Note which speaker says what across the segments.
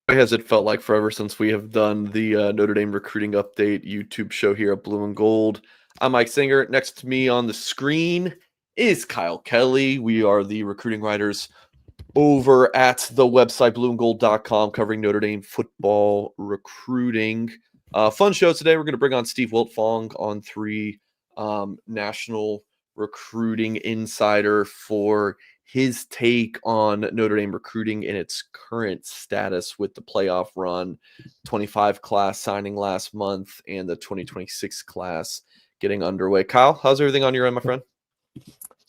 Speaker 1: Has it felt like forever since we have done the Notre Dame recruiting update YouTube show here at Blue and Gold? I'm Mike Singer. Next to me on the screen is Kyle Kelly. We are the recruiting writers over at the website blueandgold.com covering Notre Dame football recruiting. Fun show today. We're going to bring on Steve Wiltfong on 3 national recruiting insider for his take on Notre Dame recruiting in its current status with the playoff run, 25 class signing last month, and the 2026 class getting underway. Kyle, how's everything on your end, my friend?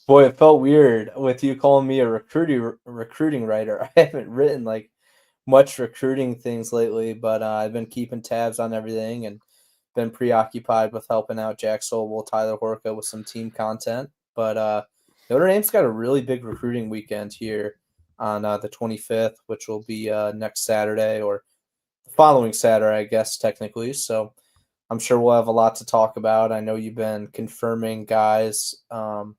Speaker 2: Boy, it felt weird with you calling me a recruiting writer. I haven't written like much recruiting things lately, but I've been keeping tabs on everything and been preoccupied with helping out Jack Sobel, Tyler Horka with some team content. But Notre Dame's got a really big recruiting weekend here on the 25th, which will be next Saturday or the following Saturday, I guess, technically. So I'm sure we'll have a lot to talk about. I know you've been confirming guys on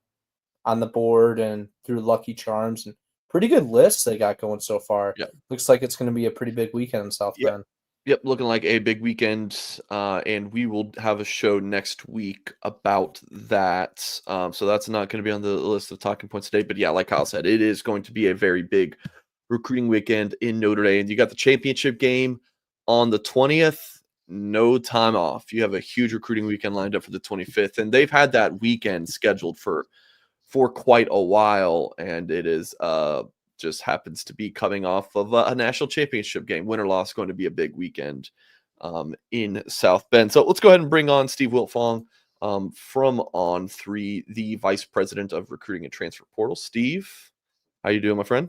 Speaker 2: the board and through Lucky Charms, and pretty good lists they got going so far.
Speaker 1: Yeah.
Speaker 2: Looks like it's going to be a pretty big weekend in South Bend.
Speaker 1: Yep, looking like a big weekend, and we will have a show next week about that. So that's not going to be on the list of talking points today. But yeah, like Kyle said, it is going to be a very big recruiting weekend in Notre Dame. You got the championship game on the 20th. No time off. You have a huge recruiting weekend lined up for the 25th, and they've had that weekend scheduled for quite a while, and it is just happens to be coming off of a national championship game. Win or loss, going to be a big weekend in South Bend. So let's go ahead and bring on Steve Wiltfong from On3, the Vice President of Recruiting and Transfer Portal. Steve, how you doing, my friend?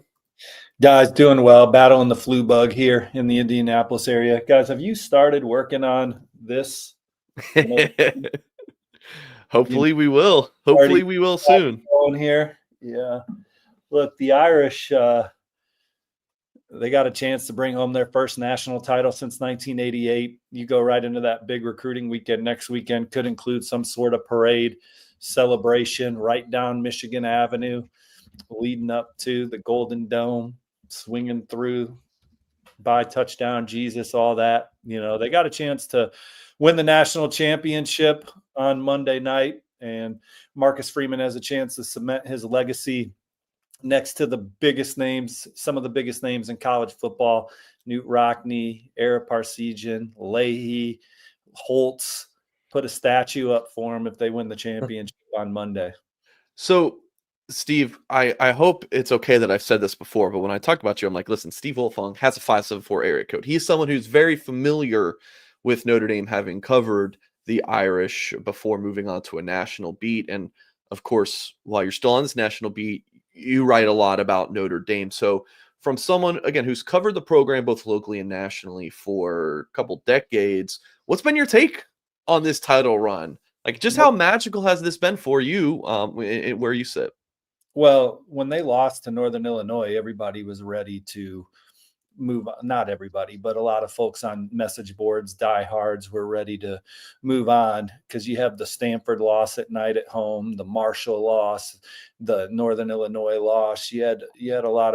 Speaker 3: Guys, doing well. Battling the flu bug here in the Indianapolis area. Guys, have you started working on this?
Speaker 1: Hopefully we will. Hopefully we will soon.
Speaker 3: Going here, yeah. Look, the Irish, they got a chance to bring home their first national title since 1988. You go right into that big recruiting weekend next weekend. Could include some sort of parade celebration right down Michigan Avenue, leading up to the Golden Dome, swinging through by touchdown Jesus, all that. You know, they got a chance to win the national championship on Monday night, and Marcus Freeman has a chance to cement his legacy next to the biggest names, some of the biggest names in college football: Newt Rockne, Ara Parseghian, Leahy, Holtz. Put a statue up for him if they win the championship on Monday.
Speaker 1: So, Steve, I hope it's okay that I've said this before, but when I talk about you, I'm like, listen, Steve Wiltfong has a 574 area code. He's someone who's very familiar with Notre Dame, having covered the Irish before moving on to a national beat. And of course, while you're still on this national beat, you write a lot about Notre Dame. So from someone, again, who's covered the program both locally and nationally for a couple decades, what's been your take on this title run? Like, just how magical has this been for you where you sit?
Speaker 3: Well, when they lost to Northern Illinois, everybody was ready to move on. Not everybody, but a lot of folks on message boards, diehards, were ready to move on, because you have the Stanford loss at night at home, the Marshall loss, the Northern Illinois loss. You had a lot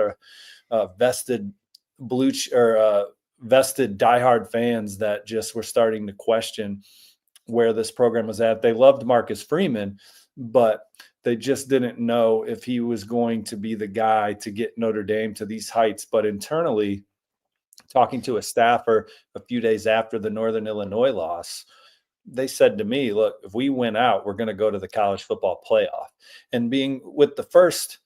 Speaker 3: of vested diehard fans that just were starting to question where this program was at. They loved Marcus Freeman, but they just didn't know if he was going to be the guy to get Notre Dame to these heights. But internally, talking to a staffer a few days after the Northern Illinois loss, they said to me, look, if we win out, we're going to go to the college football playoff. And being in the first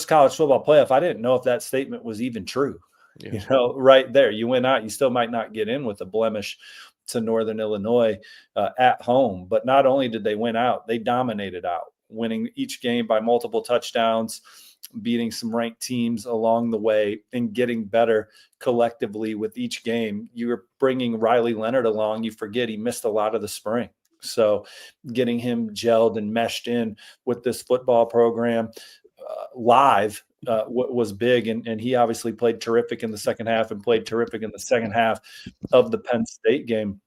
Speaker 3: college football playoff, I didn't know if that statement was even true. Yeah. You know, right there, you win out, you still might not get in with a blemish to Northern Illinois at home. But not only did they win out, they dominated out, winning each game by multiple touchdowns, beating some ranked teams along the way, and getting better collectively with each game. You were bringing Riley Leonard along. You forget he missed a lot of the spring. So getting him gelled and meshed in with this football program live was big. And he obviously played terrific in the second half and played terrific in the second half of the Penn State game.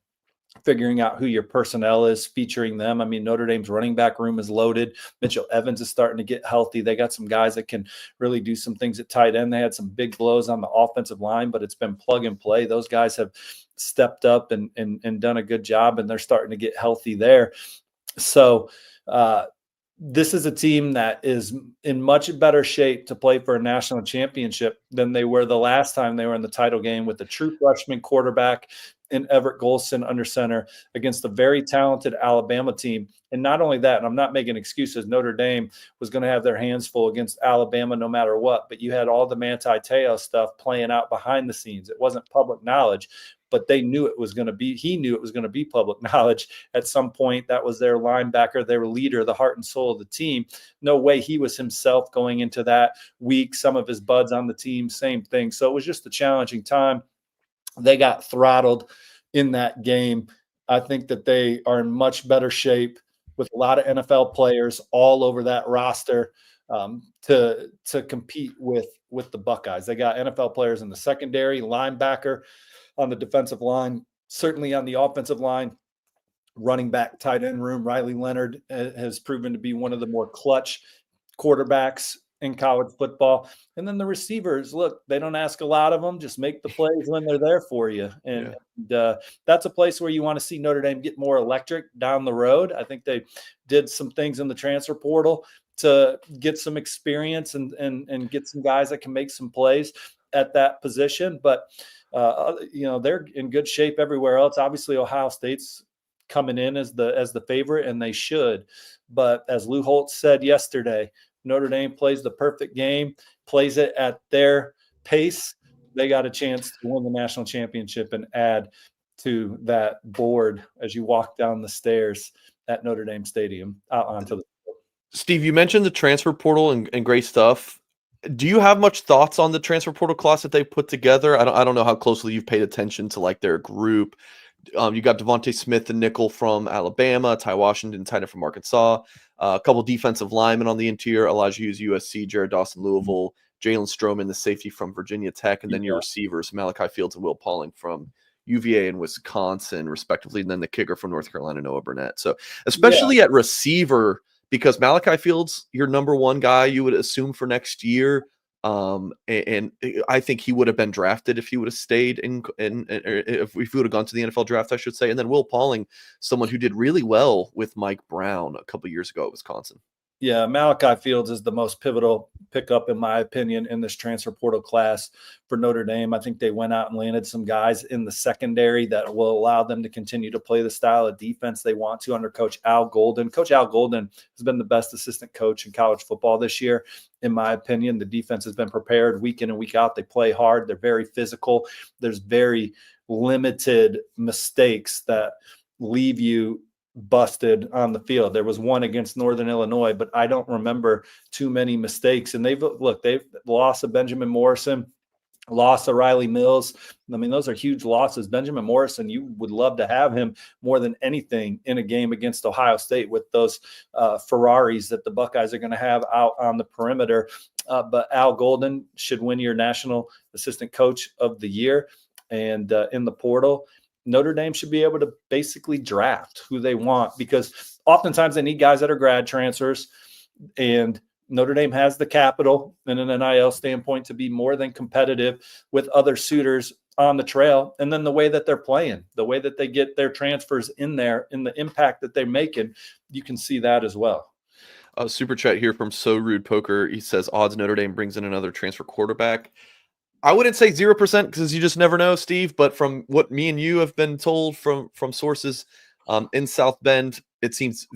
Speaker 3: figuring out who your personnel is, featuring them. I mean, Notre Dame's running back room is loaded. Mitchell Evans is starting to get healthy. They got some guys that can really do some things at tight end. They had some big blows on the offensive line, but it's been plug and play. Those guys have stepped up and done a good job, and they're starting to get healthy there. So this is a team that is in much better shape to play for a national championship than they were the last time they were in the title game, with a true freshman quarterback in Everett Golson under center against a very talented Alabama team. And not only that, and I'm not making excuses, Notre Dame was going to have their hands full against Alabama no matter what, but you had all the Manti Te'o stuff playing out behind the scenes. It wasn't public knowledge, but they knew it was going to be, he knew it was going to be public knowledge at some point. That was their linebacker, their leader, the heart and soul of the team. No way he was himself going into that week. Some of his buds on the team, same thing. So it was just a challenging time. They got throttled in that game. I think that they are in much better shape with a lot of NFL players all over that roster to compete with the Buckeyes. They got NFL players in the secondary, linebacker, on the defensive line, certainly on the offensive line, running back, tight end room. Riley Leonard has proven to be one of the more clutch quarterbacks in college football. And then the receivers, look, they don't ask a lot of them. Just make the plays when they're there for you. And that's a place where you want to see Notre Dame get more electric down the road. I think they did some things in the transfer portal to get some experience and get some guys that can make some plays at that position. But, they're in good shape everywhere else. Obviously, Ohio State's coming in as the favorite, and they should. But as Lou Holtz said yesterday, Notre Dame plays the perfect game, plays it at their pace. They got a chance to win the national championship and add to that board as you walk down the stairs at Notre Dame Stadium out onto the field.
Speaker 1: Steve, you mentioned the transfer portal and great stuff. Do you have much thoughts on the transfer portal class that they put together? I don't know how closely you've paid attention to like their group. You got Devontae Smith, the nickel from Alabama, Ty Washington, tight end from Arkansas, a couple defensive linemen on the interior, Elijah Hughes, USC, Jared Dawson, Louisville, Jalen Stroman, the safety from Virginia Tech, and then your receivers, Malachi Fields and Will Pauling from UVA and Wisconsin, respectively, and then the kicker from North Carolina, Noah Burnett. So especially at receiver, because Malachi Fields, your number one guy, you would assume for next year. And I think he would have been drafted if he would have stayed if we would have gone to the NFL draft, I should say. And then Will Pauling, someone who did really well with Mike Brown a couple years ago at Wisconsin.
Speaker 3: Yeah, Malachi Fields is the most pivotal pickup, in my opinion, in this transfer portal class for Notre Dame. I think they went out and landed some guys in the secondary that will allow them to continue to play the style of defense they want to under Coach Al Golden. Coach Al Golden has been the best assistant coach in college football this year, in my opinion. The defense has been prepared week in and week out. They play hard. They're very physical. There's very limited mistakes that leave you busted on the field. There was one against Northern Illinois, but I don't remember too many mistakes. And they've lost of Benjamin Morrison, loss of Riley Mills. I mean, those are huge losses. Benjamin Morrison, you would love to have him more than anything in a game against Ohio State with those Ferraris that the Buckeyes are going to have out on the perimeter. But Al Golden should win your National Assistant Coach of the Year. And in the portal, Notre Dame should be able to basically draft who they want, because oftentimes they need guys that are grad transfers, and Notre Dame has the capital and an NIL standpoint to be more than competitive with other suitors on the trail. And then the way that they're playing, the way that they get their transfers in there, and the impact that they're making, you can see that as well.
Speaker 1: Super chat here from So Rude Poker. He says odds Notre Dame brings in another transfer quarterback. I wouldn't say 0% because you just never know, Steve. But from what me and you have been told from sources in South Bend, it seems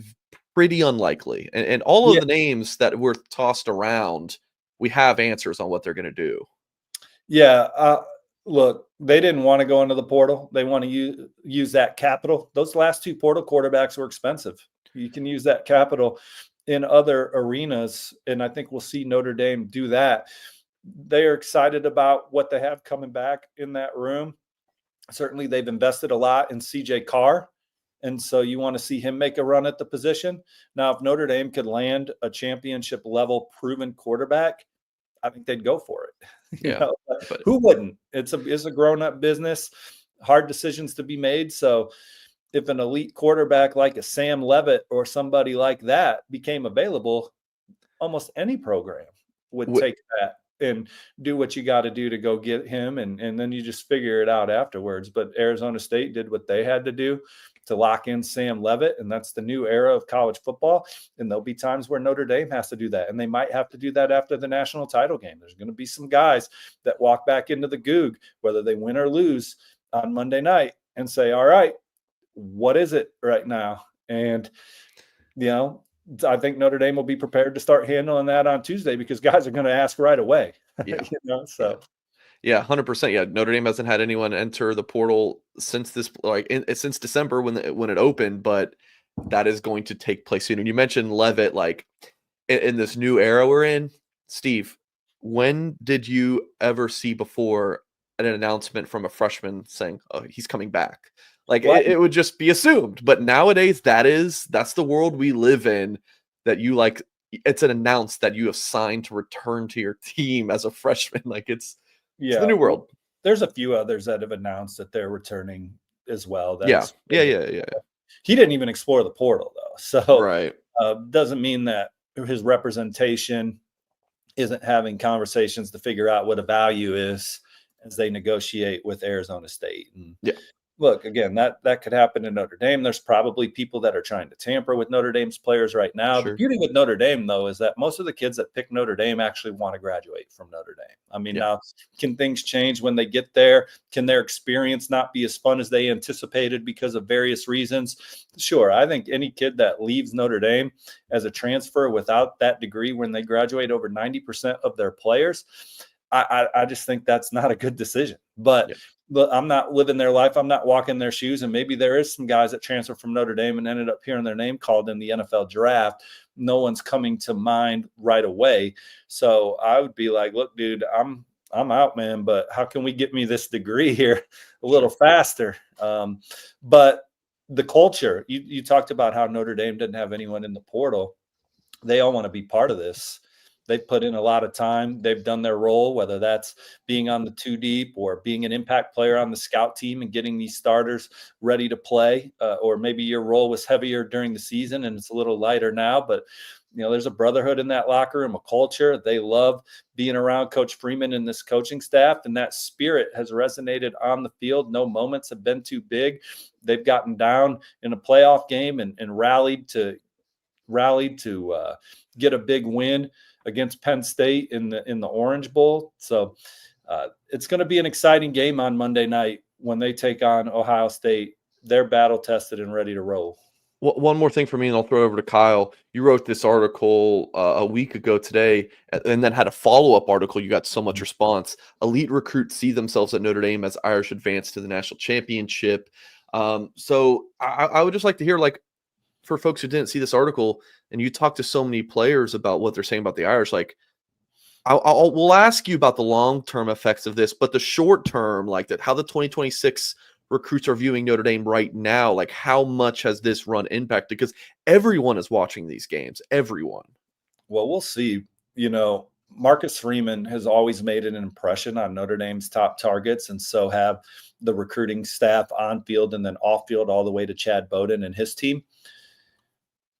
Speaker 1: pretty unlikely. And all of the names that were tossed around, we have answers on what they're going to do.
Speaker 3: Yeah. Look, they didn't want to go into the portal. They want to use that capital. Those last two portal quarterbacks were expensive. You can use that capital in other arenas, and I think we'll see Notre Dame do that. They are excited about what they have coming back in that room. Certainly, they've invested a lot in CJ Carr, and so you want to see him make a run at the position. Now, if Notre Dame could land a championship-level proven quarterback, I think they'd go for it.
Speaker 1: Yeah,
Speaker 3: who wouldn't? It's a grown-up business, hard decisions to be made. So if an elite quarterback like a Sam Levitt or somebody like that became available, almost any program would take that and do what you got to do to go get him. And then you just figure it out afterwards. But Arizona State did what they had to do to lock in Sam Levitt. And that's the new era of college football. And there'll be times where Notre Dame has to do that. And they might have to do that after the national title game. There's going to be some guys that walk back into the Goog, whether they win or lose on Monday night, and say, all right, what is it right now? And, I think Notre Dame will be prepared to start handling that on Tuesday, because guys are going to ask right away.
Speaker 1: Yeah.
Speaker 3: So.
Speaker 1: Yeah, 100%. Yeah, Notre Dame hasn't had anyone enter the portal since since December when it opened, but that is going to take place soon. And you mentioned Levitt, like in this new era we're in. Steve, when did you ever see before an announcement from a freshman saying, "Oh, he's coming back"? Like it would just be assumed. But nowadays, that's the world we live in. That it's an announced that you have signed to return to your team as a freshman. Like it's the new world.
Speaker 3: There's a few others that have announced that they're returning as well.
Speaker 1: Yeah.
Speaker 3: He didn't even explore the portal though, so
Speaker 1: right.
Speaker 3: Doesn't mean that his representation isn't having conversations to figure out what a value is as they negotiate with Arizona State. And look, again, that could happen in Notre Dame. There's probably people that are trying to tamper with Notre Dame's players right now. Sure. The beauty with Notre Dame, though, is that most of the kids that pick Notre Dame actually want to graduate from Notre Dame. I mean, now, can things change when they get there? Can their experience not be as fun as they anticipated because of various reasons? Sure. I think any kid that leaves Notre Dame as a transfer without that degree when they graduate, over 90% of their players, I just think that's not a good decision. But I'm not living their life. I'm not walking their shoes. And maybe there is some guys that transferred from Notre Dame and ended up hearing their name called in the NFL draft. No one's coming to mind right away. So I would be like, look, dude, I'm out, man. But how can we get me this degree here a little faster? But the culture, you talked about how Notre Dame didn't have anyone in the portal. They all want to be part of this. They've put in a lot of time. They've done their role, whether that's being on the 2 deep or being an impact player on the scout team and getting these starters ready to play. Or maybe your role was heavier during the season and it's a little lighter now. But, there's a brotherhood in that locker room, a culture. They love being around Coach Freeman and this coaching staff. And that spirit has resonated on the field. No moments have been too big. They've gotten down in a playoff game and rallied to get a big win against Penn State in the Orange Bowl. So it's going to be an exciting game on Monday night when they take on Ohio State. They're battle tested and ready to roll.
Speaker 1: Well, one more thing for me, and I'll throw it over to Kyle. You wrote this article a week ago today, and then had a follow-up article. You got so much response. Elite recruits see themselves at Notre Dame as Irish advance to the national championship. So I would just like to hear, like, for folks who didn't see this article, and you talk to so many players about what they're saying about the Irish, like we'll ask you about the long-term effects of this, but the short-term, like that, how the 2026 recruits are viewing Notre Dame right now, like how much has this run impacted? Because everyone is watching these games, everyone.
Speaker 3: Well, we'll see. Marcus Freeman has always made an impression on Notre Dame's top targets, and so have the recruiting staff on field and then off field, all the way to Chad Bowden and his team.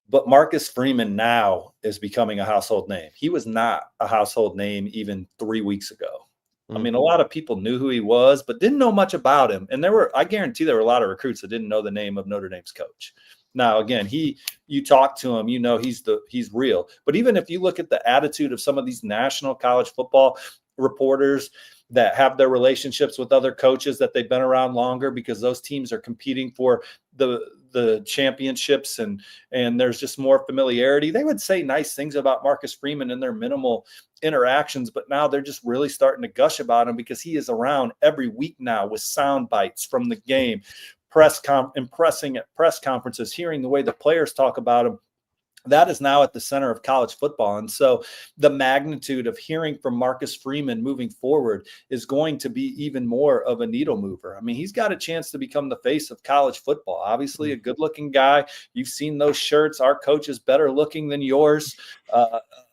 Speaker 3: But Marcus Freeman now is becoming a household name. He was not a household name even 3 weeks ago. I mean, a lot of people knew who he was, but didn't know much about him. And I guarantee there were a lot of recruits that didn't know the name of Notre Dame's coach. Now, again, you talk to him, he's real. But even if you look at the attitude of some of these national college football reporters that have their relationships with other coaches that they've been around longer, because those teams are competing for the championships and there's just more familiarity, they would say nice things about Marcus Freeman in their minimal interactions. But now they're just really starting to gush about him because he is around every week now with sound bites from the game, impressing at press conferences, hearing the way the players talk about him. That is now at the center of college football. And so the magnitude of hearing from Marcus Freeman moving forward is going to be even more of a needle mover. I mean, he's got a chance to become the face of college football. Obviously, a good-looking guy. You've seen those shirts. Our coach is better looking than yours.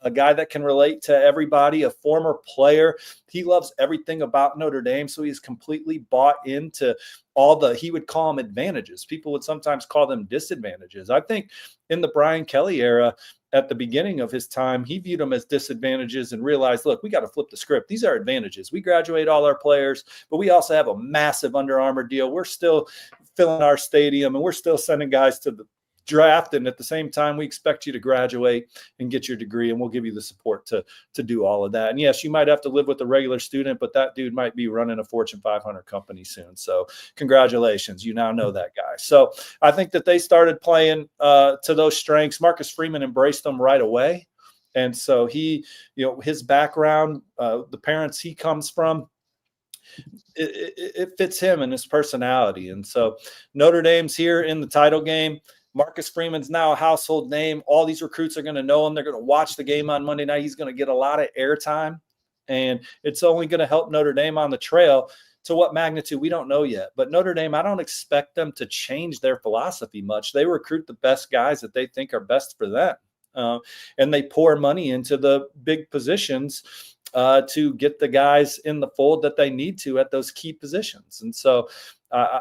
Speaker 3: a guy that can relate to everybody, a former player. He loves everything about Notre Dame, so he's completely bought into all the, he would call them advantages. People would sometimes call them disadvantages. I think in the Brian Kelly era, at the beginning of his time, he viewed them as disadvantages and realized, look, we got to flip the script. These are advantages. We graduate all our players, but we also have a massive Under Armour deal. We're still filling our stadium, and we're still sending guys to the draft, and at the same time we expect you to graduate and get your degree, and we'll give you the support to do all of that. And yes, you might have to live with a regular student, but that dude might be running a Fortune 500 company soon, so congratulations, you now know that guy. So I think that they started playing to those strengths. Marcus Freeman embraced them right away, and so he, his background, the parents he comes from, it fits him and his personality. And so Notre Dame's here in the title game. Marcus Freeman's now a household name. All these recruits are going to know him. They're going to watch the game on Monday night. He's going to get a lot of airtime, and it's only going to help Notre Dame on the trail. To what magnitude, we don't know yet. But Notre Dame, I don't expect them to change their philosophy much. They recruit the best guys that they think are best for them, and they pour money into the big positions to get the guys in the fold that they need to at those key positions. And so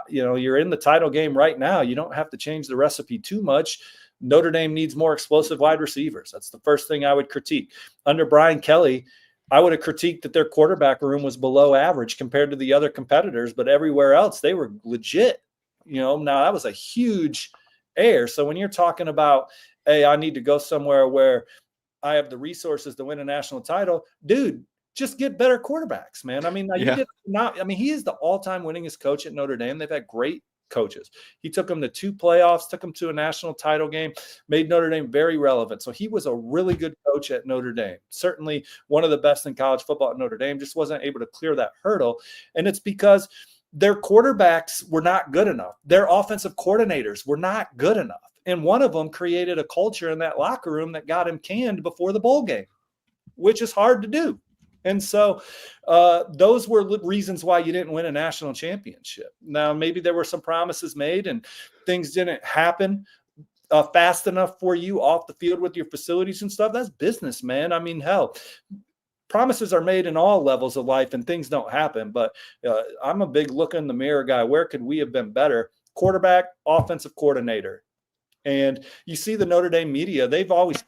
Speaker 3: you're in the title game right now. You don't have to change the recipe too much. Notre Dame needs more explosive wide receivers. That's the first thing I would critique. Under Brian Kelly, I would have critiqued that their quarterback room was below average compared to the other competitors, but everywhere else they were legit. Now that was a huge error. So when you're talking about, hey, I need to go somewhere where I have the resources to win a national title, dude, just get better quarterbacks, man. I mean, he is the all-time winningest coach at Notre Dame. They've had great coaches. He took them to 2 playoffs, took them to a national title game, made Notre Dame very relevant. So he was a really good coach at Notre Dame. Certainly one of the best in college football at Notre Dame, just wasn't able to clear that hurdle. And it's because their quarterbacks were not good enough. Their offensive coordinators were not good enough. And one of them created a culture in that locker room that got him canned before the bowl game, which is hard to do. And so those were reasons why you didn't win a national championship. Now, maybe there were some promises made and things didn't happen fast enough for you off the field with your facilities and stuff. That's business, man. I mean, hell, promises are made in all levels of life and things don't happen. But I'm a big look in the mirror guy. Where could we have been better? Quarterback, offensive coordinator. And you see the Notre Dame media, they've always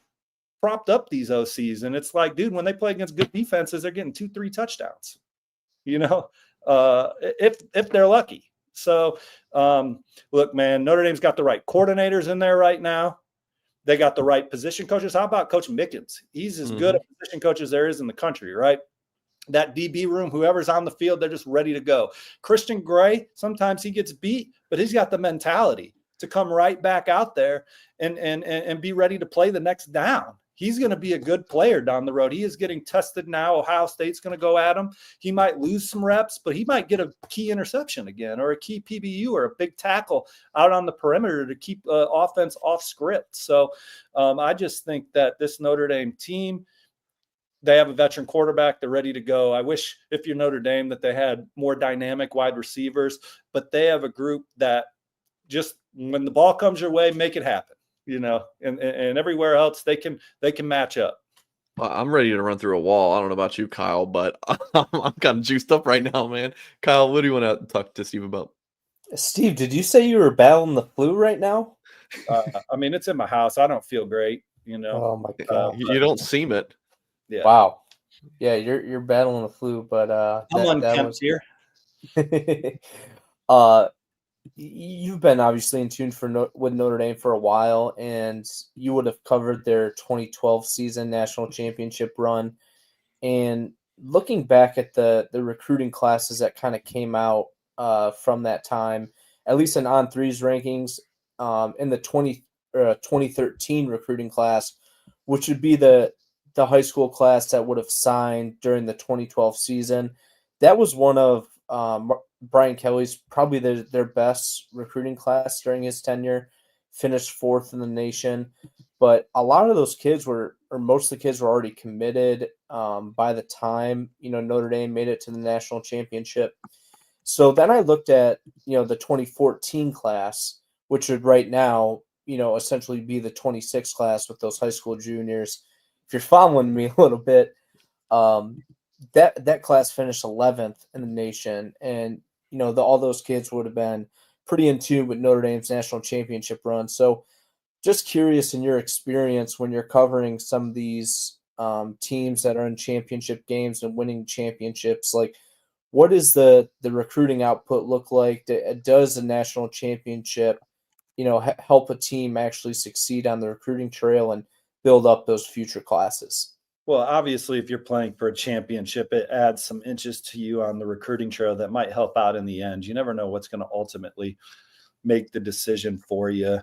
Speaker 3: propped up these OCs. And it's like, dude, when they play against good defenses, they're getting 2-3 touchdowns, if they're lucky. So, look, man, Notre Dame's got the right coordinators in there right now. They got the right position coaches. How about Coach Mickens? He's as good a position coach as there is in the country, right? That DB room, whoever's on the field, they're just ready to go. Christian Gray, sometimes he gets beat, but he's got the mentality to come right back out there and be ready to play the next down. He's going to be a good player down the road. He is getting tested now. Ohio State's going to go at him. He might lose some reps, but he might get a key interception again or a key PBU or a big tackle out on the perimeter to keep offense off script. So I just think that this Notre Dame team, they have a veteran quarterback. They're ready to go. I wish, if you're Notre Dame, that they had more dynamic wide receivers, but they have a group that just, when the ball comes your way, make it happen. And everywhere else they can match up.
Speaker 1: I'm ready to run through a wall. I don't know about you, Kyle, but I'm kind of juiced up right now, man. Kyle, what do you want to talk to Steve about?
Speaker 2: Steve, did you say you were battling the flu right now?
Speaker 3: I mean, it's in my house. I don't feel great,
Speaker 2: Oh my God.
Speaker 1: You don't seem it.
Speaker 3: Yeah.
Speaker 2: Wow. Yeah, you're battling the flu, but
Speaker 3: I'm unkempt here.
Speaker 2: You've been obviously in tune with Notre Dame for a while, and you would have covered their 2012 season national championship run. And looking back at the recruiting classes that kind of came out from that time, at least in On3's rankings, in the 2013 recruiting class, which would be the high school class that would have signed during the 2012 season, that was one of Brian Kelly's probably their best recruiting class during his tenure, finished 4th in the nation. But a lot of those kids most of the kids were already committed by the time, Notre Dame made it to the national championship. So then I looked at, the 2014 class, which would right now, essentially be the 26 class with those high school juniors. if you're following me a little bit, that class finished 11th in the nation, and all those kids would have been pretty in tune with Notre Dame's national championship run. So, just curious, in your experience when you're covering some of these teams that are in championship games and winning championships, like what does the recruiting output look like? Does the national championship, help a team actually succeed on the recruiting trail and build up those future classes?
Speaker 3: Well, obviously, if you're playing for a championship, it adds some inches to you on the recruiting trail that might help out in the end. You never know what's going to ultimately make the decision for you.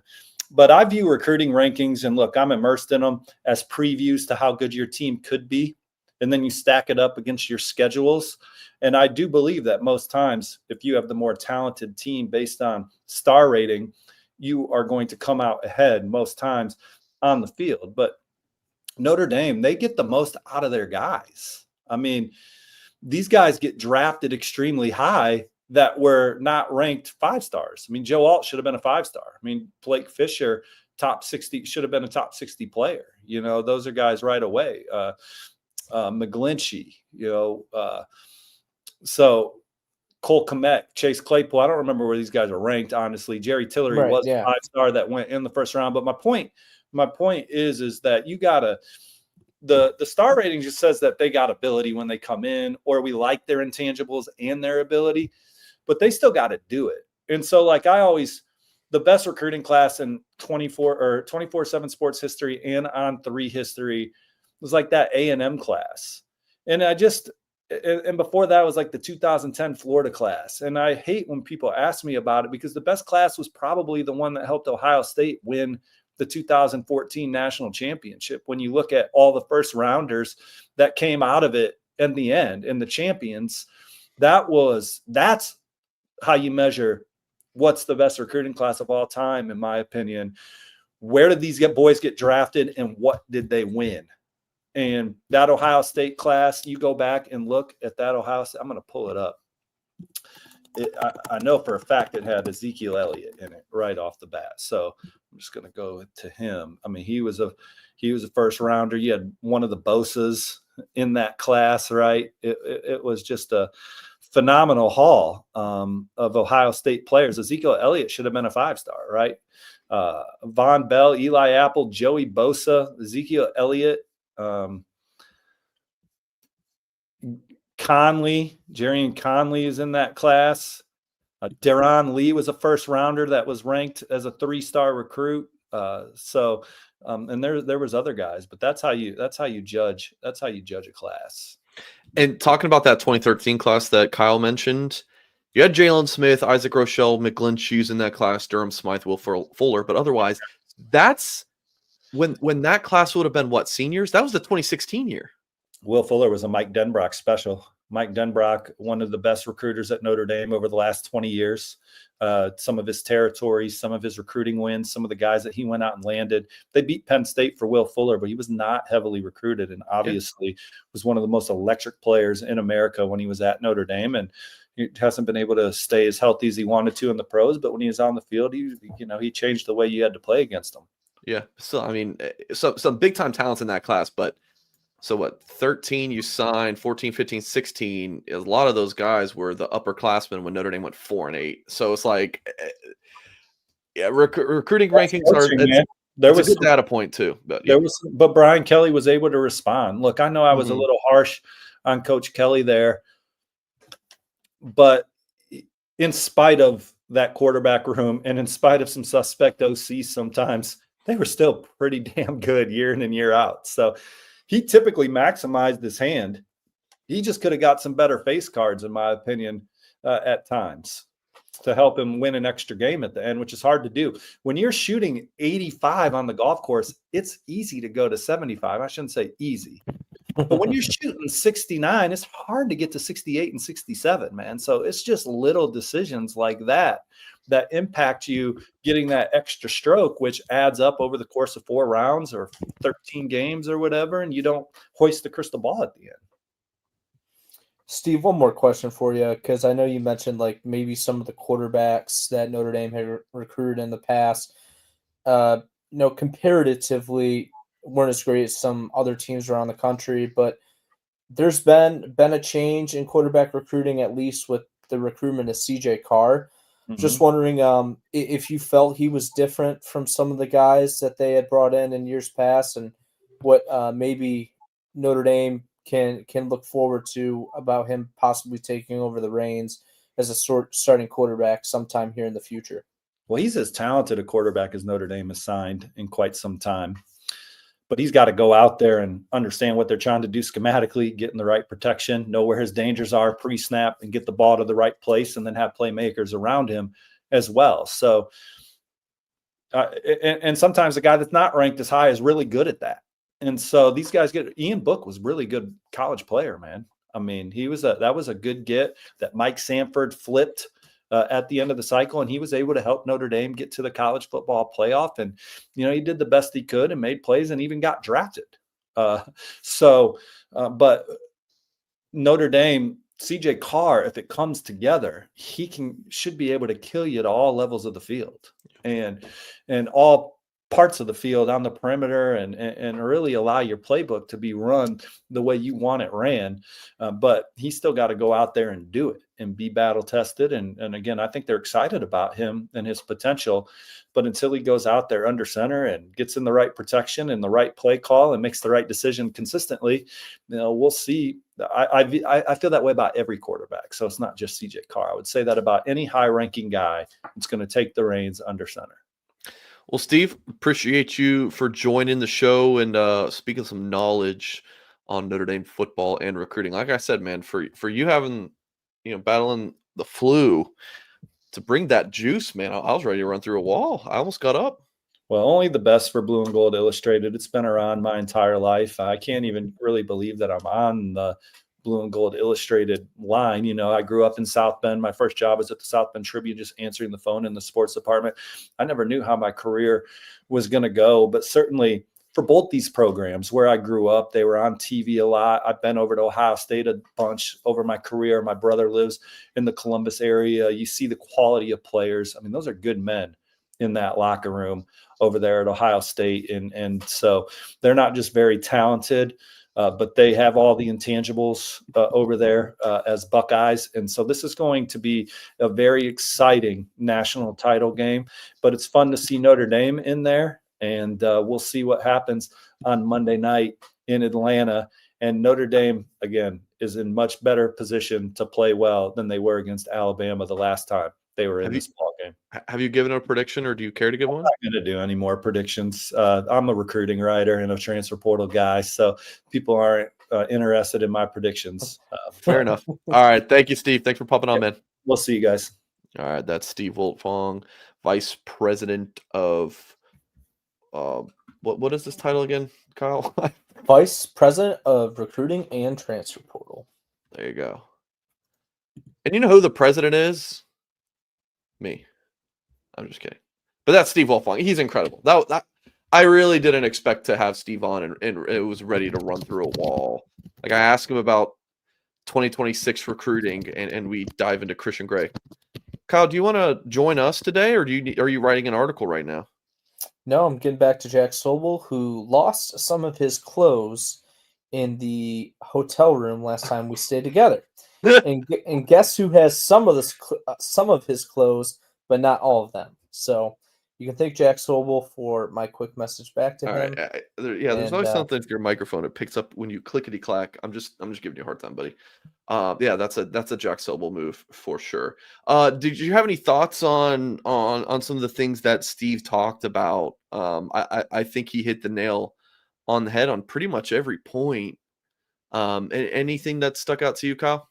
Speaker 3: But I view recruiting rankings, and look, I'm immersed in them, as previews to how good your team could be. And then you stack it up against your schedules. And I do believe that most times, if you have the more talented team based on star rating, you are going to come out ahead most times on the field. But Notre Dame, they get the most out of their guys. I mean, these guys get drafted extremely high that were not ranked 5 stars. I mean, Joe Alt should have been a 5-star. I mean, Blake Fisher, top 60, should have been a top 60 player. Those are guys right away. McGlinchey, so Cole Kmet, Chase Claypool. I don't remember where these guys are ranked, honestly. Jerry Tillery was a 5-star that went in the first round. But my point is that you gotta the star rating just says that they got ability when they come in, or we like their intangibles and their ability, but they still got to do it. And so, like the best recruiting class in 24/7 sports history and On3 history was like that A&M class. And before that was like the 2010 Florida class. And I hate when people ask me about it, because the best class was probably the one that helped Ohio State win the 2014 national championship. When you look at all the first rounders that came out of it in the end, and the champions, that's how you measure what's the best recruiting class of all time, in my opinion. Where did these boys get drafted, and what did they win? And that Ohio State class, you go back and look at that Ohio State. I'm going to pull it up. I know for a fact it had Ezekiel Elliott in it right off the bat. So I'm just going to go to him. I mean, he was a first rounder. You had one of the Bosas in that class, right? It was just a phenomenal haul of Ohio State players. Ezekiel Elliott should have been a 5-star, right? Von Bell, Eli Apple, Joey Bosa, Ezekiel Elliott, Jarian Conley is in that class. Deron Lee was a first rounder that was ranked as a 3-star recruit. And there was other guys, but that's how you judge a class.
Speaker 1: And talking about that 2013 class that Kyle mentioned, you had Jalen Smith, Isaac Rochelle, McGlinchey in that class, Durham Smythe, Will Fuller, but otherwise, that's when that class would have been what, seniors? That was the 2016 year.
Speaker 3: Will Fuller was a Mike Denbrock special. Mike Denbrock, one of the best recruiters at Notre Dame over the last 20 years. Some of his territories, some of his recruiting wins, some of the guys that he went out and landed. They beat Penn State for Will Fuller, but he was not heavily recruited, and obviously was one of the most electric players in America when he was at Notre Dame. And he hasn't been able to stay as healthy as he wanted to in the pros, but when he was on the field, he changed the way you had to play against him.
Speaker 1: Yeah. So, I mean, some big time talents in that class, but so what, 13 you signed, 14, 15, 16, a lot of those guys were the upperclassmen when Notre Dame went 4-8. So it's like, recruiting rankings there was a good data point too. But
Speaker 3: but Brian Kelly was able to respond. Look, I know I was a little harsh on Coach Kelly there, but in spite of that quarterback room and in spite of some suspect OCs sometimes, they were still pretty damn good year in and year out. So he typically maximized his hand. He just could have got some better face cards, in my opinion, at times to help him win an extra game at the end, which is hard to do. When you're shooting 85 on the golf course, it's easy to go to 75. I shouldn't say easy. But when you're shooting 69, it's hard to get to 68 and 67, man. So it's just little decisions like that impact you getting that extra stroke, which adds up over the course of 4 rounds or 13 games or whatever, and you don't hoist the crystal ball at the end.
Speaker 2: Steve, one more question for you, because I know you mentioned like maybe some of the quarterbacks that Notre Dame had recruited in the past. Comparatively, weren't as great as some other teams around the country, but there's been a change in quarterback recruiting, at least with the recruitment of CJ Carr. Just wondering if you felt he was different from some of the guys that they had brought in years past, and what maybe Notre Dame can look forward to about him possibly taking over the reins as a starting quarterback sometime here in the future.
Speaker 3: Well, he's as talented a quarterback as Notre Dame has signed in quite some time. But he's got to go out there and understand what they're trying to do schematically, get in the right protection, know where his dangers are pre-snap, and get the ball to the right place, and then have playmakers around him as well. So, and sometimes a guy that's not ranked as high is really good at that. And so these guys Ian Book was really good college player, man. I mean, that was a good get that Mike Sanford flipped at the end of the cycle, and he was able to help Notre Dame get to the college football playoff. And, he did the best he could and made plays and even got drafted. But Notre Dame, CJ Carr, if it comes together, he should be able to kill you at all levels of the field and all parts of the field on the perimeter, and really allow your playbook to be run the way you want it ran. But he's still got to go out there and do it and be battle tested. And again, I think they're excited about him and his potential, but until he goes out there under center and gets in the right protection and the right play call and makes the right decision consistently, we'll see. I feel that way about every quarterback. So it's not just CJ Carr. I would say that about any high ranking guy that's going to take the reins under center.
Speaker 1: Well, Steve, appreciate you for joining the show and speaking some knowledge on Notre Dame football and recruiting. Like I said, man, for you having, battling the flu, to bring that juice, man, I was ready to run through a wall. I almost got up.
Speaker 3: Well, only the best for Blue and Gold Illustrated. It's been around my entire life. I can't even really believe that I'm on the Blue and Gold Illustrated line. I grew up in South Bend. My first job was at the South Bend Tribune, just answering the phone in the sports department. I never knew how my career was going to go, but certainly for both these programs where I grew up, they were on TV a lot. I've been over to Ohio State a bunch over my career. My brother lives in the Columbus area. You see the quality of players. I mean, those are good men in that locker room over there at Ohio State. And so they're not just very talented, but they have all the intangibles over there as Buckeyes. And so this is going to be a very exciting national title game, but it's fun to see Notre Dame in there. And we'll see what happens on Monday night in Atlanta. And Notre Dame, again, is in much better position to play well than they were against Alabama the last time they were in this ball game.
Speaker 1: Have you given a prediction, or do you care to give one?
Speaker 3: I'm not going to do any more predictions. I'm a recruiting writer and a transfer portal guy, so people aren't interested in my predictions.
Speaker 1: Fair enough. All right. Thank you, Steve. Thanks for popping on, man.
Speaker 3: We'll see you guys.
Speaker 1: All right. That's Steve Wiltfong, Vice President of what is this title again, Kyle?
Speaker 2: Vice President of Recruiting and Transfer Portal.
Speaker 1: There you go. And you know who the president is? Me. I'm just kidding. But that's Steve Wiltfong. He's incredible. That I really didn't expect to have Steve on and it was ready to run through a wall. Like, I asked him about 2026 recruiting and we dive into Christian Gray. Kyle, do you want to join us today, or are you writing an article right now?
Speaker 2: No, I'm getting back to Jack Sobel, who lost some of his clothes in the hotel room last time we stayed together. and guess who has some of his clothes, but not all of them. So you can thank Jack Sobel for my quick message back to him.
Speaker 1: Right. There's always something with your microphone. It picks up when you clickety clack. I'm just giving you a hard time, buddy. That's a Jack Sobel move for sure. Did you have any thoughts on some of the things that Steve talked about? I think he hit the nail on the head on pretty much every point. Anything that stuck out to you, Kyle?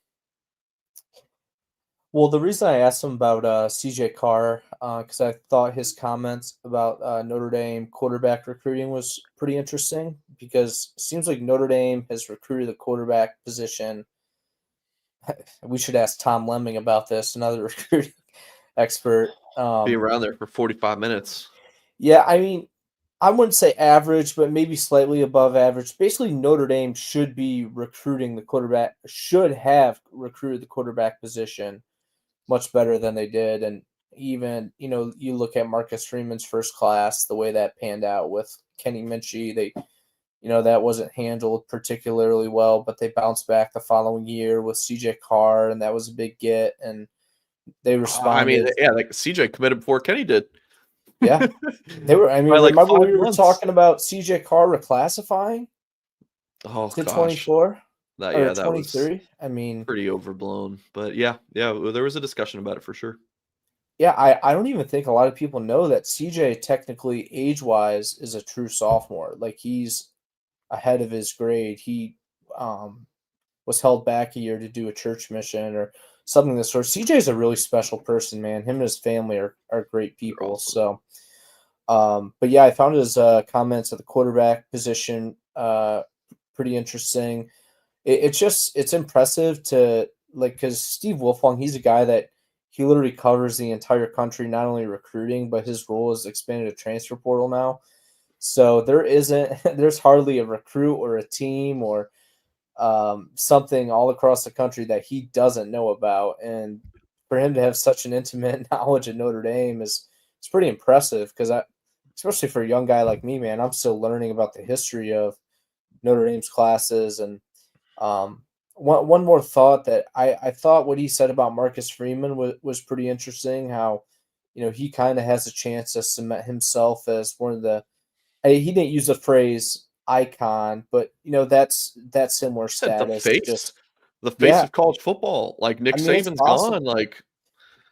Speaker 2: Well, the reason I asked him about CJ Carr, because I thought his comments about Notre Dame quarterback recruiting was pretty interesting, because it seems like Notre Dame has recruited the quarterback position. We should ask Tom Lemming about this, another recruiting expert.
Speaker 1: Be around there for 45 minutes.
Speaker 2: Yeah, I mean, I wouldn't say average, but maybe slightly above average. Basically, Notre Dame should be recruiting the quarterback, should have recruited the quarterback position much better than they did. And even, you look at Marcus Freeman's first class, the way that panned out with Kenny Minchie, that wasn't handled particularly well, but they bounced back the following year with CJ Carr, and that was a big get, and they
Speaker 1: I mean,
Speaker 2: responded.
Speaker 1: yeah, like CJ committed before Kenny did.
Speaker 2: Yeah, they were. I mean,
Speaker 1: By like
Speaker 2: remember
Speaker 1: 5
Speaker 2: we were
Speaker 1: months.
Speaker 2: talking about CJ Carr reclassifying
Speaker 1: Oh
Speaker 2: to
Speaker 1: gosh,
Speaker 2: 24 or
Speaker 1: that was
Speaker 2: 23? I mean,
Speaker 1: pretty overblown. But yeah, there was a discussion about it for sure.
Speaker 2: yeah, I don't even think a lot of people know that CJ technically age-wise is a true sophomore. Like he's ahead of his grade. He um was held back a year to do a church mission or something of the sort. CJ's a really special person, man. Him and his family are great
Speaker 1: They're
Speaker 2: people.
Speaker 1: awesome.
Speaker 2: So but yeah, I found his comments at the quarterback position pretty interesting. It's impressive to like because Steve Wiltfong, he's a guy that he literally covers the entire country, not only recruiting, but his role is expanded to transfer portal now. So there's hardly a recruit or a team or something all across the country that he doesn't know about, and for him to have such an intimate knowledge of Notre Dame is it's pretty impressive because especially for a young guy like me, man, I'm still learning about the history of Notre Dame's classes. And um, one more thought that I thought what he said about Marcus Freeman was pretty interesting. How he kind of has a chance to cement himself as one of the. He didn't use the phrase icon, but that's that similar
Speaker 1: He said
Speaker 2: status. Just
Speaker 1: the face
Speaker 2: yeah,
Speaker 1: of college football. Like Nick
Speaker 2: I mean it's
Speaker 1: Saban's gone.
Speaker 2: possible.
Speaker 1: Like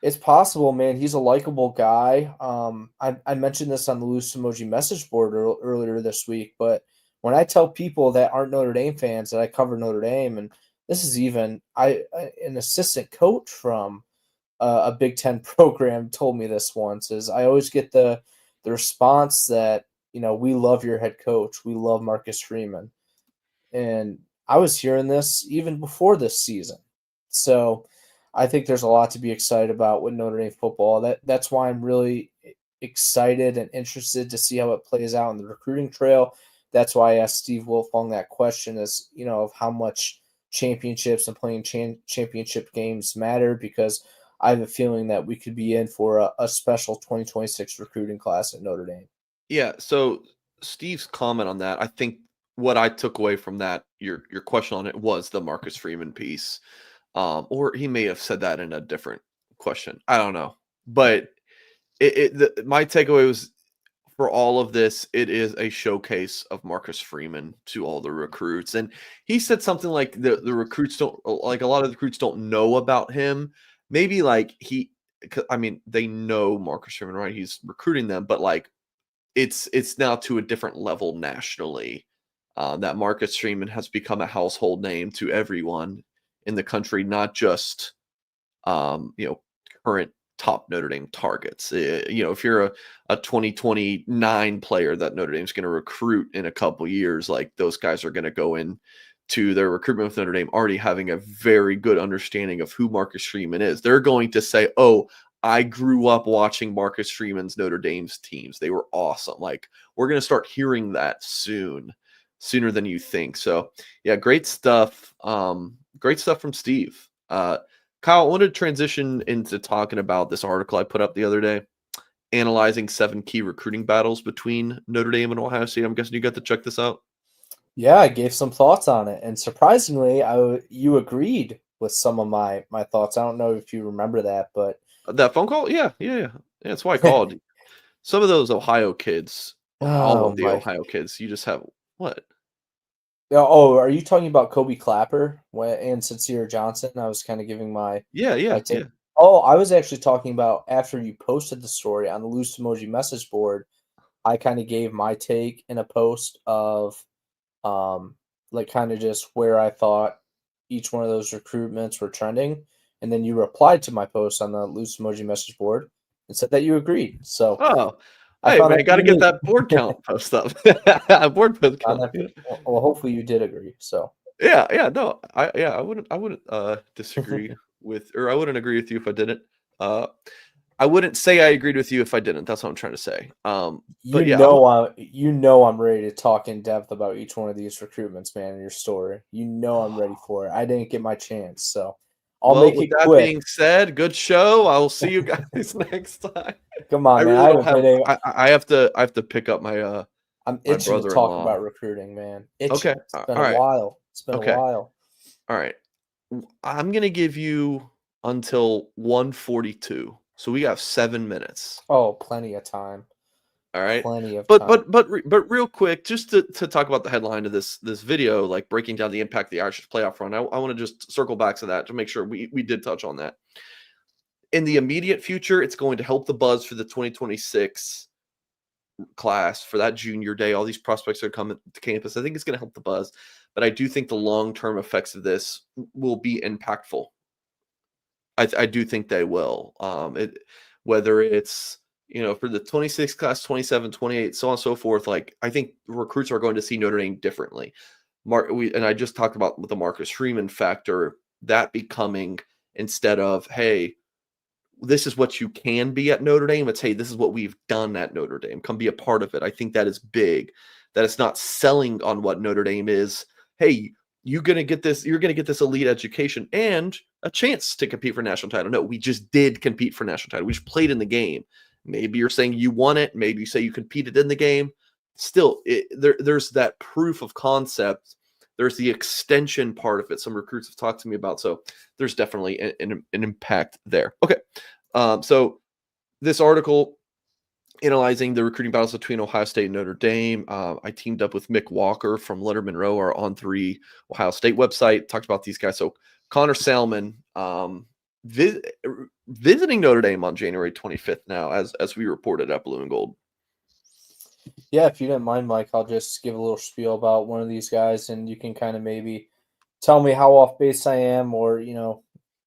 Speaker 2: It's possible, man. He's a likable guy. I mentioned this on the Loose Emoji message board earlier this week, but when I tell people that aren't Notre Dame fans that I cover Notre Dame, and this is even an assistant coach from a Big Ten program told me this once, is I always get the response that we love your head coach, we love Marcus Freeman, and I was hearing this even before this season. So I think there's a lot to be excited about with Notre Dame football. That's why I'm really excited and interested to see how it plays out in the recruiting trail. That's why I asked Steve Wiltfong that question is, of how much championships and playing championship games matter, because I have a feeling that we could be in for a special 2026 recruiting class at Notre Dame.
Speaker 1: yeah, so Steve's comment on that, I think what I took away from that, your question on it was the Marcus Freeman piece. Or he may have said that in a different question. I don't know. But my takeaway was for all of this, it is a showcase of Marcus Freeman to all the recruits. And he said something like the recruits don't like a lot of the recruits don't know about him. Maybe like I mean, they know Marcus Freeman, right? He's recruiting them, but like it's now to a different level nationally. That Marcus Freeman has become a household name to everyone in the country, not just you know, current top Notre Dame targets. If you're a 2029 player that Notre Dame's going to recruit in a couple years, like those guys are going to go in to their recruitment with Notre Dame already having a very good understanding of who Marcus Freeman is. They're going to say, "Oh, I grew up watching Marcus Freeman's Notre Dame's teams. They were awesome." Like we're going to start hearing that sooner than you think. So yeah, great stuff. Great stuff from Steve. Kyle, I wanted to transition into talking about this article I put up the other day, analyzing 7 key recruiting battles between Notre Dame and Ohio State. I'm guessing you got to check this out.
Speaker 2: Yeah, I gave some thoughts on it, and surprisingly, you agreed with some of my thoughts. I don't know if you remember that, but
Speaker 1: That phone call? Yeah. That's why I called. Some of those Ohio kids, all
Speaker 2: oh
Speaker 1: of the
Speaker 2: my.
Speaker 1: Ohio kids, you just have what?
Speaker 2: Oh, are you talking about Kobe Clapper and Sincere Johnson? I was kind of giving my take.
Speaker 1: Yeah.
Speaker 2: Oh, I was actually talking about after you posted the story on the Loose Emoji message board. I kind of gave my take in a post of um, like kind of just where I thought each one of those recruitments were trending. And then you replied to my post on the Loose Emoji message board and said that you agreed. So
Speaker 1: Oh,
Speaker 2: I
Speaker 1: hey
Speaker 2: found
Speaker 1: man,
Speaker 2: that
Speaker 1: got to
Speaker 2: pretty
Speaker 1: get
Speaker 2: neat.
Speaker 1: that board count post up. Board post
Speaker 2: Found
Speaker 1: count.
Speaker 2: that well, hopefully you did agree. So
Speaker 1: No, I wouldn't disagree with, or I wouldn't agree with you if I didn't. Uh, I wouldn't say I agreed with you if I didn't. That's what I'm trying to say. But yeah,
Speaker 2: I'm ready to talk in depth about each one of these recruitments, man, in your story. I'm ready for it. I didn't get my chance, so I'll
Speaker 1: well,
Speaker 2: make
Speaker 1: with
Speaker 2: it
Speaker 1: that
Speaker 2: quick.
Speaker 1: being said, good show. I will see you guys next time.
Speaker 2: Come
Speaker 1: I
Speaker 2: on, man.
Speaker 1: really
Speaker 2: I
Speaker 1: don't
Speaker 2: haven't
Speaker 1: have.
Speaker 2: been able.
Speaker 1: I have to pick up my
Speaker 2: I'm
Speaker 1: My
Speaker 2: itching to talk
Speaker 1: brother-in-law.
Speaker 2: about recruiting, man. Itching.
Speaker 1: Okay.
Speaker 2: It's been
Speaker 1: All
Speaker 2: a
Speaker 1: right.
Speaker 2: while. It's been a
Speaker 1: Okay.
Speaker 2: while.
Speaker 1: All right. I'm gonna give you until 1:42. So we got 7 minutes.
Speaker 2: Oh, plenty of time.
Speaker 1: All right.
Speaker 2: Plenty of
Speaker 1: But
Speaker 2: time.
Speaker 1: but real quick, just to talk about the headline of this video, like breaking down the impact of the Irish's playoff run. I want to just circle back to that to make sure we did touch on that. In the immediate future, it's going to help the buzz for the 2026 class, for that junior day. All these prospects are coming to campus. I think it's going to help the buzz, but I do think the long-term effects of this will be impactful. I do think they will. Whether it's, for the 26 class, 27, 28, so on and so forth, like I think recruits are going to see Notre Dame differently. And I just talked about the Marcus Freeman factor, that becoming, instead of, hey, this is what you can be at Notre Dame, it's, hey, this is what we've done at Notre Dame. Come be a part of it. I think that is big. That it's not selling on what Notre Dame is. Hey, you're going to get this elite education and a chance to compete for national title. No, we just did compete for national title. We just played in the game. Maybe you're saying you won it. Maybe you say you competed in the game. Still, there's that proof of concept. There's the extension part of it. Some recruits have talked to me about. So there's definitely an impact there. Okay. So this article analyzing the recruiting battles between Ohio State and Notre Dame. I teamed up with Mick Walker from Letterman Row, our On3 Ohio State website, talked about these guys. So Connor Salmon visiting Notre Dame on January 25th now, as we reported at Blue and Gold.
Speaker 2: Yeah, if you didn't mind, Mike, I'll just give a little spiel about one of these guys, and you can kind of maybe tell me how off base I am, or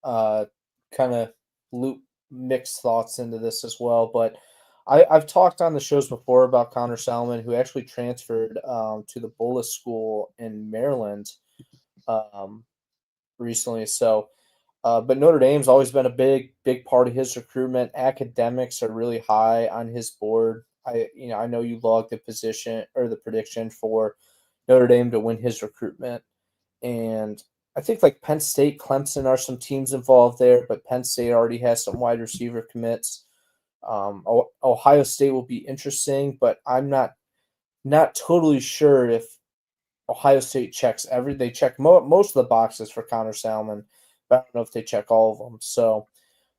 Speaker 2: kind of loop mixed thoughts into this as well. But I've talked on the shows before about Connor Salmon, who actually transferred to the Bullis School in Maryland recently. So, but Notre Dame's always been a big part of his recruitment. Academics are really high on his board. I know you logged the position or the prediction for Notre Dame to win his recruitment, and I think like Penn State, Clemson are some teams involved there, but Penn State already has some wide receiver commits. Ohio State will be interesting, but I'm not totally sure if Ohio State checks they check most of the boxes for Connor Salmon, but I don't know if they check all of them. So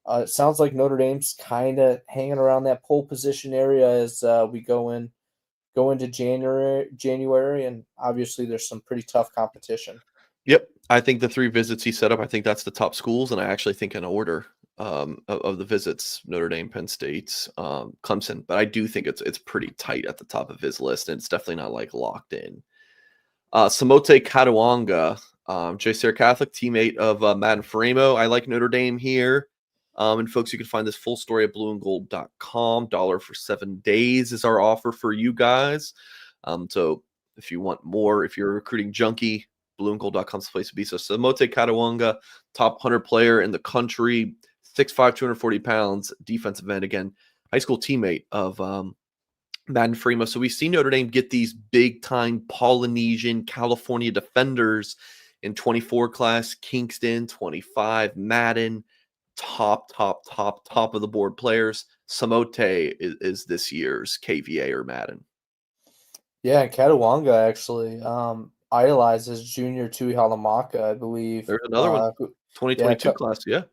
Speaker 2: it sounds like Notre Dame's kind of hanging around that pole position area as we go into January, and obviously there's some pretty tough competition.
Speaker 1: Yep. I think the 3 visits he set up, I think that's the top schools. And I actually think in order of the visits, Notre Dame, Penn State, Clemson. But I do think it's pretty tight at the top of his list. And it's definitely not like locked in. Samote Kadewanga, JCR Catholic, teammate of Madden Faremo. I like Notre Dame here. And folks, you can find this full story at blueandgold.com. $1 for 7 days is our offer for you guys. So if you want more, if you're a recruiting junkie, blueandgold.com is the place to be. So Samote Kadewanga, top 100 player in the country, 6'5", 240 pounds, defensive end. Again, high school teammate of Madden Freeman. So we've seen Notre Dame get these big-time Polynesian California defenders in 24 class, Kingston, 25, Madden, top of the board players. Samote is this year's KVA or Madden.
Speaker 2: Yeah, and Kadewanga actually idolizes Junior Tui Halamaka, I believe.
Speaker 1: There's another one, 2022 class, yeah.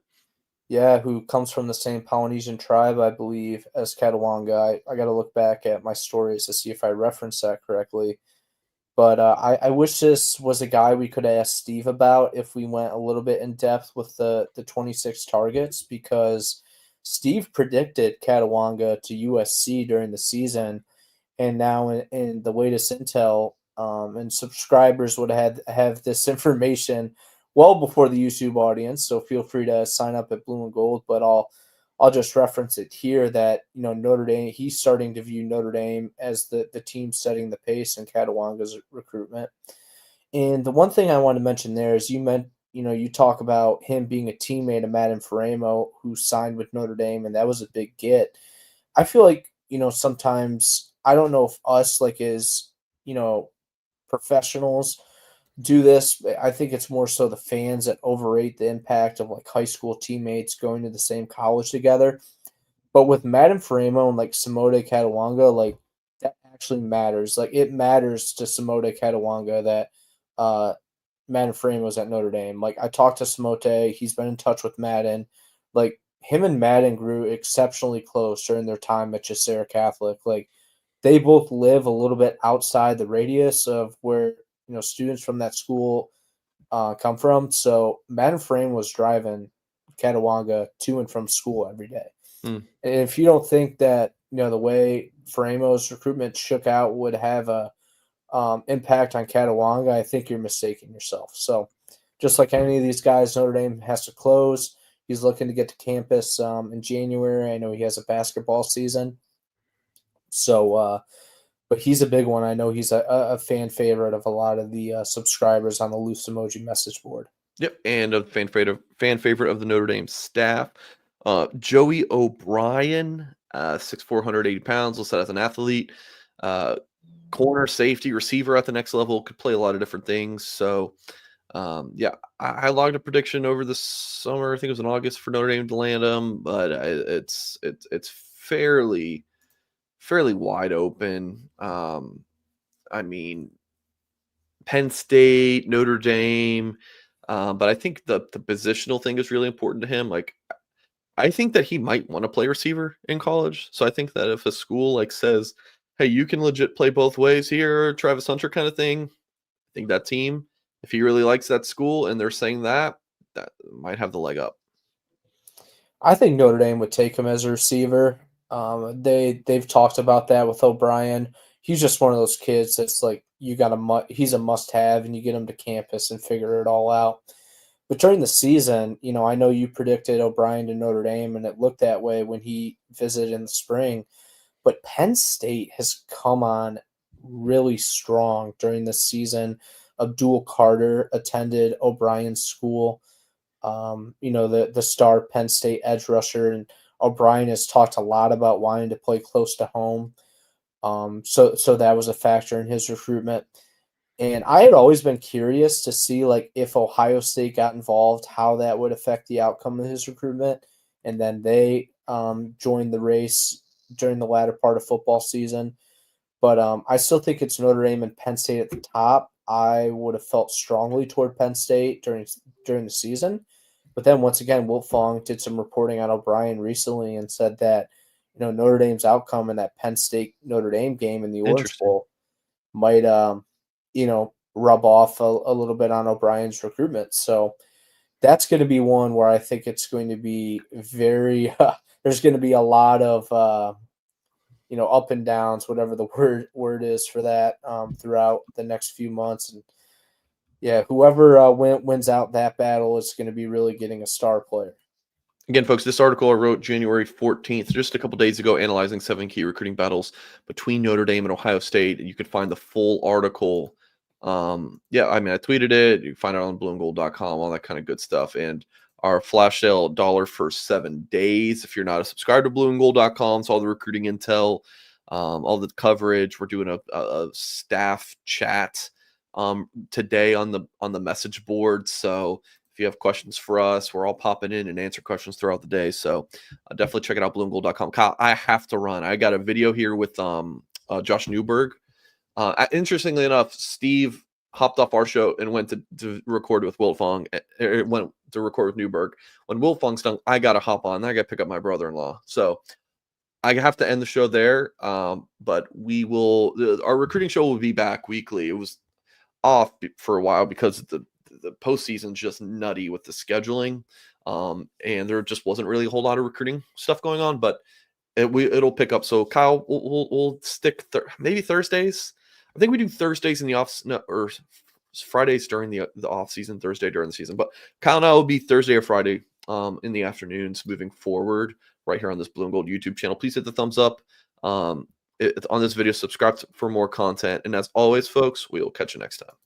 Speaker 2: Yeah, who comes from the same Polynesian tribe, I believe, as Kadewanga. I got to look back at my stories to see if I referenced that correctly. But I wish this was a guy we could ask Steve about if we went a little bit in depth with the 26 targets, because Steve predicted Kadewanga to USC during the season, and now in the latest intel, and subscribers would have this information well before the YouTube audience. So feel free to sign up at Blue and Gold, but I'll just reference it here that, Notre Dame, he's starting to view Notre Dame as the team setting the pace in Kadewanga's recruitment. And the one thing I want to mention there is you talk about him being a teammate of Madden Faremo, who signed with Notre Dame, and that was a big get. I feel like, sometimes, I don't know if us, like, as, professionals do this. I think it's more so the fans that overrate the impact of like high school teammates going to the same college together. But with Madden Faremo and like Samote Kadewanga, like that actually matters. Like, it matters to Samote Katawanga that Madden Frame was at Notre Dame. Like, I talked to Samote. He's been in touch with Madden. Like, him and Madden grew exceptionally close during their time at Jacera Catholic. Like, they both live a little bit outside the radius of where, students from that school come from. So Madden Frame was driving Katawanga to and from school every day.
Speaker 1: Hmm.
Speaker 2: And if you don't think that, the way Framo's recruitment shook out would have a impact on Katawanga, I think you're mistaking yourself. So just like any of these guys, Notre Dame has to close. He's looking to get to campus in January. I know he has a basketball season. So, but he's a big one. I know he's a fan favorite of a lot of the subscribers on the Loose Emoji message board.
Speaker 1: Yep, and a fan favorite of the Notre Dame staff. Joey O'Brien, 6'4", 180 pounds, listed as an athlete. Corner, safety, receiver at the next level, could play a lot of different things. So, I logged a prediction over the summer. I think it was in August for Notre Dame to land him, but it's fairly wide open. I mean, Penn State, Notre Dame, but I think the positional thing is really important to him. Like, I think that he might want to play receiver in college. So I think that if a school like says, "Hey, you can legit play both ways here," Travis Hunter kind of thing, I think that team, if he really likes that school and they're saying that might have the leg up.
Speaker 2: I think Notre Dame would take him as a receiver. They've talked about that with O'Brien. He's just one of those kids that's like he's a must have, and you get him to campus and figure it all out. But during the season, I know you predicted O'Brien to Notre Dame, and it looked that way when he visited in the spring. But Penn State has come on really strong during the season. Abdul Carter attended O'Brien's school. The star Penn State edge rusher, and O'Brien has talked a lot about wanting to play close to home. So that was a factor in his recruitment. And I had always been curious to see, like, if Ohio State got involved, how that would affect the outcome of his recruitment. And then they joined the race during the latter part of football season. But I still think it's Notre Dame and Penn State at the top. I would have felt strongly toward Penn State during the season. But then once again, Wiltfong did some reporting on O'Brien recently and said that, Notre Dame's outcome in that Penn State Notre Dame game in the Orange Bowl might rub off a little bit on O'Brien's recruitment. So that's going to be one where I think it's going to be very there's going to be a lot of up and downs, whatever the word is for that, throughout the next few months. And yeah, whoever wins out that battle is going to be really getting a star player.
Speaker 1: Again, folks, this article I wrote January 14th, just a couple days ago, analyzing 7 key recruiting battles between Notre Dame and Ohio State. You can find the full article. I tweeted it. You can find it on blueandgold.com, all that kind of good stuff. And our flash sale, $1 for 7 days. If you're not a subscriber to blueandgold.com, it's all the recruiting intel, all the coverage. We're doing a staff chat today on the message board. So if you have questions for us, we're all popping in and answer questions throughout the day. So definitely check it out, blueandgold.com. Kyle, I have to run. I got a video here with Josh Newberg. Interestingly enough, Steve hopped off our show and went to record with Wiltfong. Went to record with Newberg. When Wiltfong's done, I got to hop on. I got to pick up my brother-in-law. So I have to end the show there. But we will. Our recruiting show will be back weekly. It was off for a while because the postseason's just nutty with the scheduling, and there just wasn't really a whole lot of recruiting stuff going on. But it'll pick up. So Kyle, we'll stick maybe Thursdays. I think we do Thursdays in the or Fridays during the off season, Thursday during the season. But Kyle and I will be Thursday or Friday in the afternoons moving forward right here on this Blue and Gold YouTube channel. Please hit the thumbs up on this video, subscribe for more content, and as always, folks, we will catch you next time.